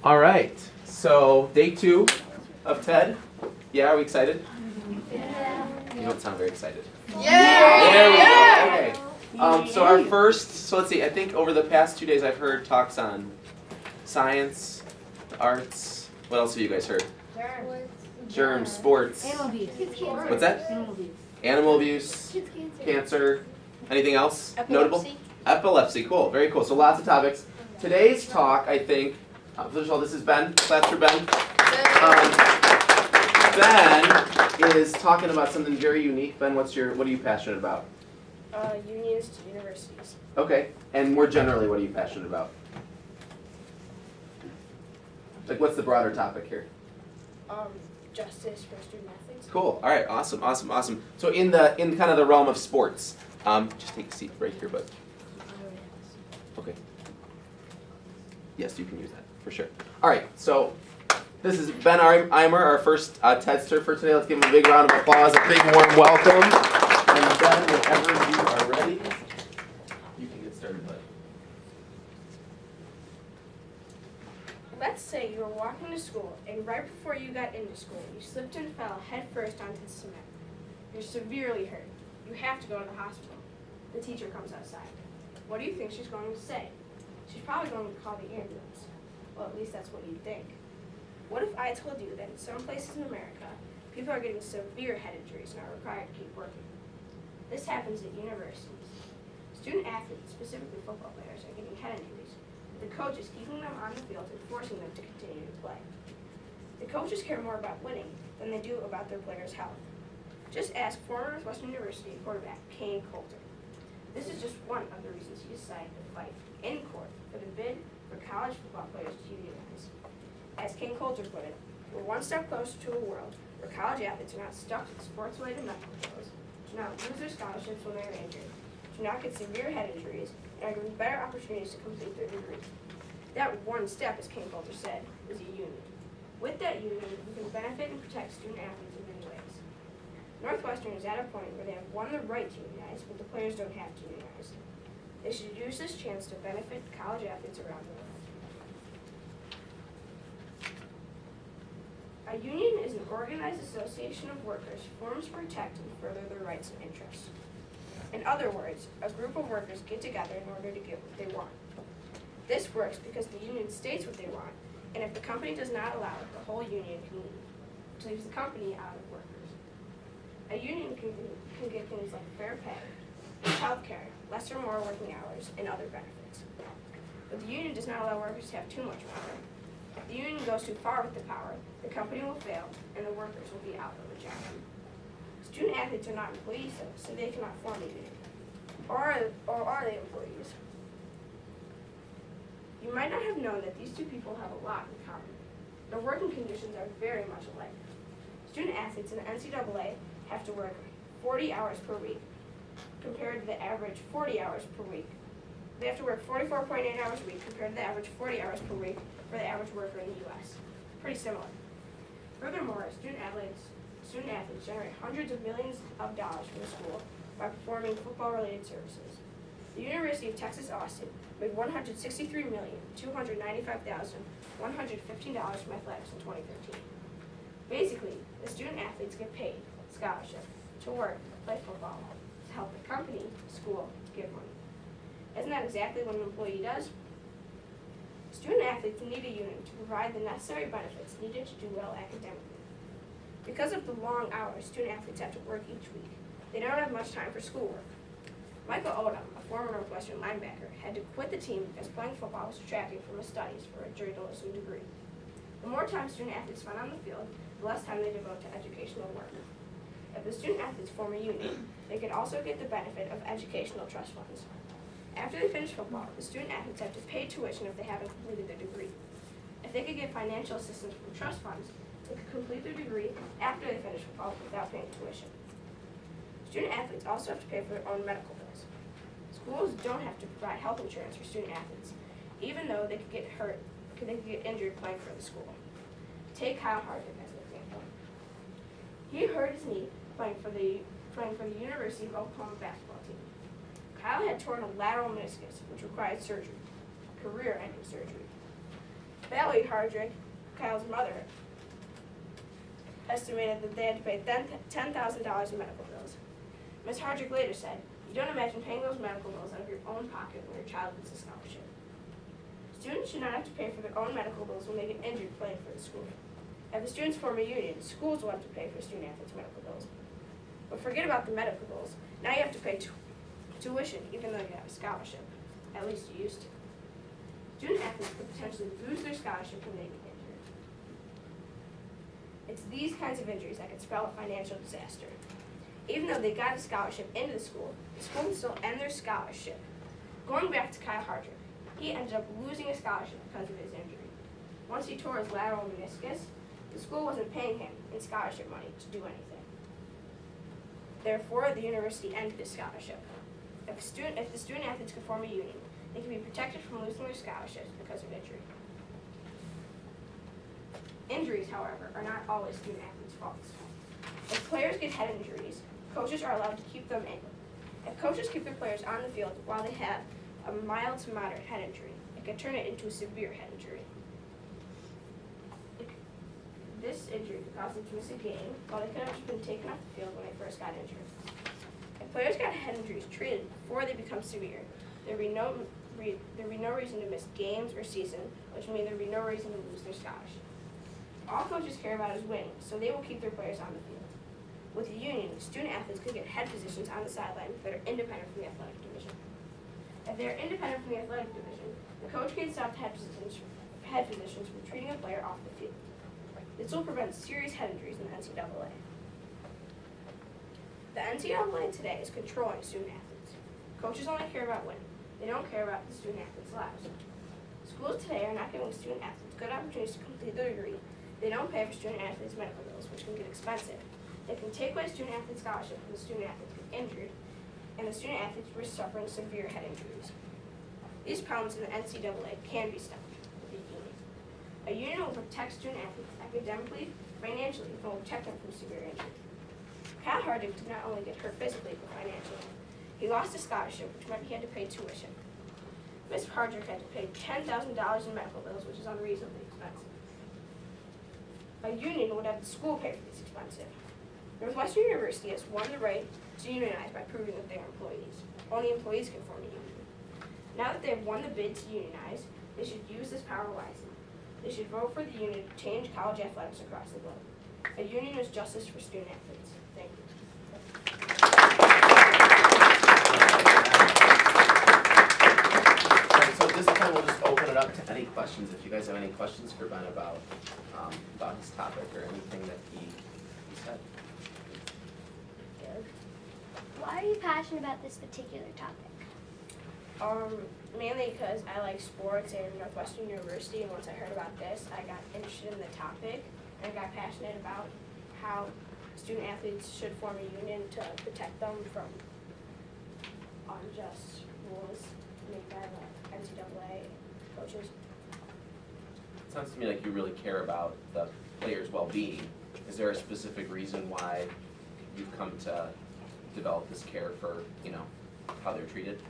All right, so day 2 of TED. Yeah, are we excited? Yeah. You don't sound very excited. Yeah. There we go. Okay. So our first, let's see, I think over the past 2 days I've heard talks on science, the arts. What else have you guys heard? Germs, sports. Animal abuse. What's that? Animal abuse. Animal abuse, cancer. Anything else notable? Epilepsy, cool, very cool. So lots of topics. Today's talk, I think, first of all, this is Ben. Claps for Ben. Ben is talking about something very unique. Ben, what are you passionate about? Unions to universities. Okay, and more generally, what are you passionate about? Like, what's the broader topic here? Justice for student athletes. Cool. All right. Awesome. So in kind of the realm of sports, just take a seat right here, bud. Okay. Yes, you can use that for sure. All right. So this is Ben Eimer, our first TEDster for today. Let's give him a big round of applause, a big warm welcome. And Ben, whenever you are ready, you can get started, bud. Let's say you were walking to school, and right before you got into school, you slipped and fell head first onto the cement. You're severely hurt. You have to go to the hospital. The teacher comes outside. What do you think she's going to say? She's probably going to call the ambulance. Well, at least that's what you'd think. What if I told you that in some places in America, people are getting severe head injuries and are required to keep working? This happens at universities. Student athletes, specifically football players, are getting head injuries. The coach is keeping them on the field and forcing them to continue to play. The coaches care more about winning than they do about their players' health. Just ask former Northwestern University quarterback Kane Coulter. This is just one of the reasons he decided to fight in court for the bid for college football players to unionize. As Kane Coulter put it, we're one step closer to a world where college athletes are not stuck with sports-related medical bills, do not lose their scholarships when they are injured, do not get severe head injuries, and are given better opportunities to complete their degree. That one step, as Kane Coulter said, is a union. With that union, we can benefit and protect student athletes in many ways. Northwestern is at a point where they have won the right to unionize, but the players don't have to unionize. They should use this chance to benefit college athletes around the world. A union is an organized association of workers formed to protect and further their rights and interests. In other words, a group of workers get together in order to get what they want. This works because the union states what they want, and if the company does not allow it, the whole union can leave, which leaves the company out of workers. A union can get things like fair pay, health care, less or more working hours, and other benefits. But the union does not allow workers to have too much power. If the union goes too far with the power, the company will fail, and the workers will be out of a job. Student athletes are not employees, so they cannot form a union. Or are they employees? You might not have known that these two people have a lot in common. Their working conditions are very much alike. Student athletes in the NCAA have to work 40 hours per week, compared to the average 40 hours per week. They have to work 44.8 hours a week compared to the average 40 hours per week for the average worker in the U.S. Pretty similar. Furthermore, student athletes generate hundreds of millions of dollars for the school by performing football-related services. The University of Texas Austin made $163,295,115 from athletics in 2013. Basically, the student athletes get paid scholarship to work, play football, to help the company, school, give money. Isn't that exactly what an employee does? Student athletes need a union to provide the necessary benefits needed to do well academically. Because of the long hours student athletes have to work each week, they don't have much time for schoolwork. Michael Odom, a former Northwestern linebacker, had to quit the team because playing football was distracting from his studies for a journalism degree. The more time student athletes spend on the field, the less time they devote to educational work. If the student athletes form a union, they can also get the benefit of educational trust funds. After they finish football, the student athletes have to pay tuition if they haven't completed their degree. If they could get financial assistance from trust funds, they could complete their degree after they finish football without paying tuition. Student athletes also have to pay for their own medical bills. Schools don't have to provide health insurance for student athletes, even though they could get injured playing for the school. Take Kyle Harvick as an example. He hurt his knee playing for the University of Oklahoma basketball team. Kyle had torn a lateral meniscus, which required surgery, career-ending surgery. Valerie Hardrick, Kyle's mother, estimated that they had to pay $10,000 in medical bills. Ms. Hardrick later said, "You don't imagine paying those medical bills out of your own pocket when your child gets a scholarship." Students should not have to pay for their own medical bills when they get injured playing for the school. If the students form a union, schools will have to pay for student athletes' medical bills. But forget about the medical bills. Now you have to pay tuition even though you have a scholarship. At least you used to. Student athletes could potentially lose their scholarship when they get injured. It's these kinds of injuries that could spell a financial disaster. Even though they got a scholarship into the school can still end their scholarship. Going back to Kyle Hardrick, he ended up losing a scholarship because of his injury. Once he tore his lateral meniscus, the school wasn't paying him in scholarship money to do anything. Therefore, the university ended his scholarship. If the student athletes could form a union, they can be protected from losing their scholarships because of injury. Injuries, however, are not always student athletes' faults. If players get head injuries, coaches are allowed to keep them in. If coaches keep their players on the field while they have a mild to moderate head injury, it could turn it into a severe head injury. This injury could cause them to miss a game, while they could have just been taken off the field when they first got injured. If players got head injuries treated before they become severe, there'd be no reason to miss games or season, which means there'd be no reason to lose their scholarship. All coaches care about is winning, so they will keep their players on the field. With a union, student athletes could get head positions on the sideline that are independent from the athletic division. If they are independent from the athletic division, the coach can stop head positions from treating a player off the field. This will prevent serious head injuries in the NCAA. The NCAA today is controlling student athletes. Coaches only care about winning. They don't care about the student athletes' lives. Schools today are not giving student athletes good opportunities to complete their degree. They don't pay for student athletes' medical bills, which can get expensive. They can take away student athlete scholarship when the student athletes get injured, and the student athletes risk suffering severe head injuries. These problems in the NCAA can be stopped with a union. A union will protect student athletes academically, financially, and will protect them from severe injury. Kyle Hardrick did not only get hurt physically but financially. He lost his scholarship, which meant he had to pay tuition. Ms. Hardrick had to pay $10,000 in medical bills, which is unreasonably expensive. A union would have the school pay for these expenses. Northwestern University has won the right to unionize by proving that they are employees. Only employees can form a union. Now that they have won the bid to unionize, they should use this power wisely. They should vote for the union to change college athletics across the globe. A union is justice for student athletes. Thank you. So at this time, we'll just open it up to any questions. If you guys have any questions for Ben about his topic or anything that he said. Why are you passionate about this particular topic? Mainly because I like sports and Northwestern University, and once I heard about this, I got interested in the topic and got passionate about how student athletes should form a union to protect them from unjust rules made by the NCAA coaches. It sounds to me like you really care about the players' well-being. Is there a specific reason why you've come to develop this care for, how they're treated?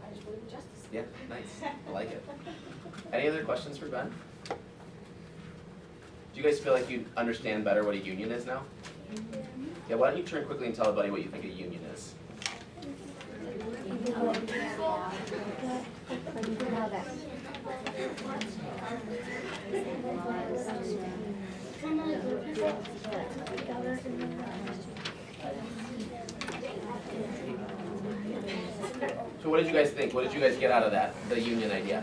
I just believe in justice. Yeah, nice. I like it. Any other questions for Ben? Do you guys feel like you understand better what a union is now? Yeah, why don't you turn quickly and tell everybody what you think a union is? So what did you guys think? What did you guys get out of that, the union idea?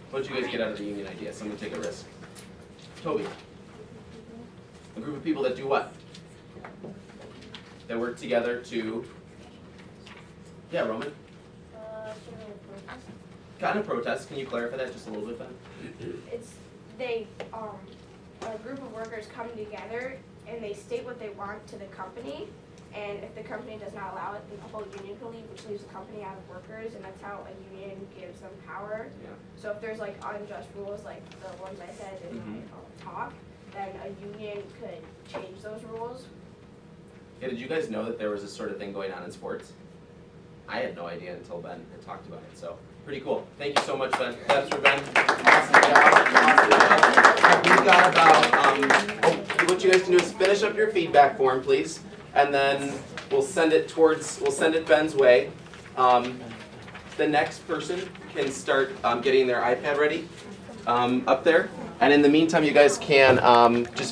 What did you guys get out of the union idea? Someone take a risk. Toby. A group of people that do what? That work together to, yeah, Roman? Kind of protest. Can you clarify that just a little bit, Ben? A group of workers come together and they state what they want to the company, and if the company does not allow it, then the whole union can leave, which leaves the company out of workers, and that's how a union gives them power. Yeah. So if there's like unjust rules like the ones I said in my talk, then a union could change those rules. Yeah, did you guys know that there was this sort of thing going on in sports? I had no idea until Ben had talked about it. So Pretty cool. Thank you so much, Ben. That's for Ben. Awesome job. Awesome job. We've got about, what you guys can do is finish up your feedback form, please, and then we'll send it Ben's way. The next person can start getting their iPad ready up there. And in the meantime, you guys can just